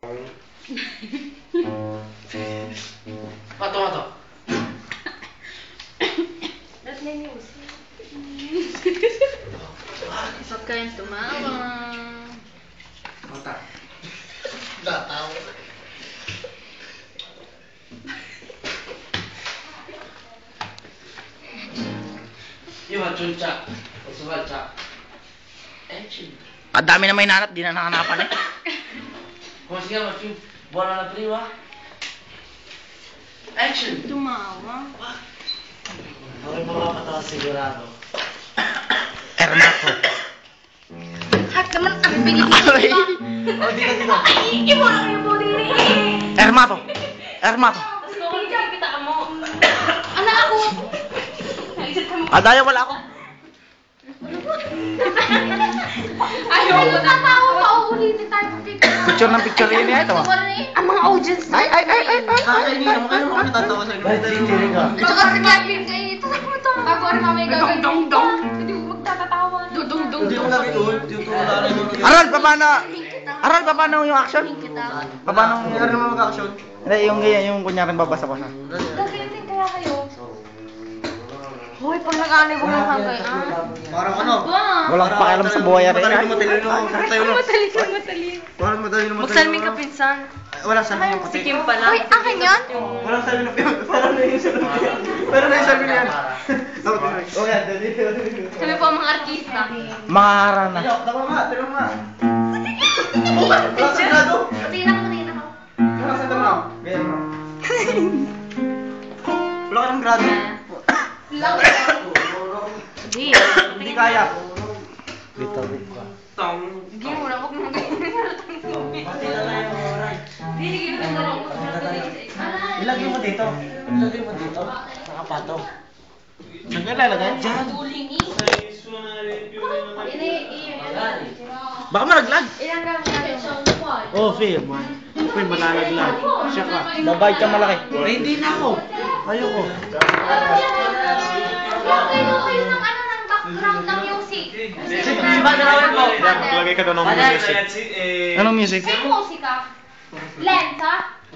Mato. Ba't may music? Huwag kayong tumawa. Mata. Gatawa. Yung chuncha. Usuhalcha. Action. Ang dami na may nanap, di na nakanapan eh. Kung siya mag-film, bola na prima. Action. Tumawa. Okay, makakatawa sigurado. Ermato. Hak naman ang bilis ko. Oh, dito. Ay, ibo lang yung budiri eh! Ermato. Ermato. Tapos kung kita mo. Ano ako? Nalisip ka mo. Adaya wala ako. Ayaw ko na. Tatawa pa ulitin tayo ng picture. Picture ng picture yun eh, ito. Ang mga audience na. Ay. Kakainin mo kayo kami tatawa sa ganda. Tsaka si Kevin kayo ito. Bago rin mamay gagawin. Dong. Hindi mo magtatatawa. Dong. Hindi ko lagi doon. Yung tumulala doon. Aral, paano yung action? Paano Nangyari naman mag-action. Hindi, yung ganyan, yung kunyari babasa-basa. Gagawin din kaya kayo. Hoy, pag nag-alay ko ng hangay, Parang ano? Walang pakialam sa buhay rin. Matalino. Matalin. Parang matalino. Magsalming ka pinsan. Wala salmi yung puti. Si Kim pala. Hoy, akin yun? Walang salmi na piyon. Parang na yung salmi. Pero na yung salmi na yan. Okay, dali. Sabi po ang mga artista. Mga harana. Tama nga, tama nga. Wala sa grado. Patina ko. Wala sa grado. Ganyan mo. Wala ka ng grado. Hindi kaya. Dito, dito. Hindi mo na, huwag mo Pati na tayo, alright. Hindi mo na lang. Ilagay mo dito. Ilagay mo dito. Nakapatong. Saan ka lalagay? Diyan. Baka malaglag. Ilang gamit natin siya? Oh, Phil. Phil, malalaglag. Siya ka. Babayad ka malaki. Ay, hindi na ako. Ayoko. Kayo ng ano ng background ng music. Maglagay ka doon ng music. Anong music? May musika. Lens, ha?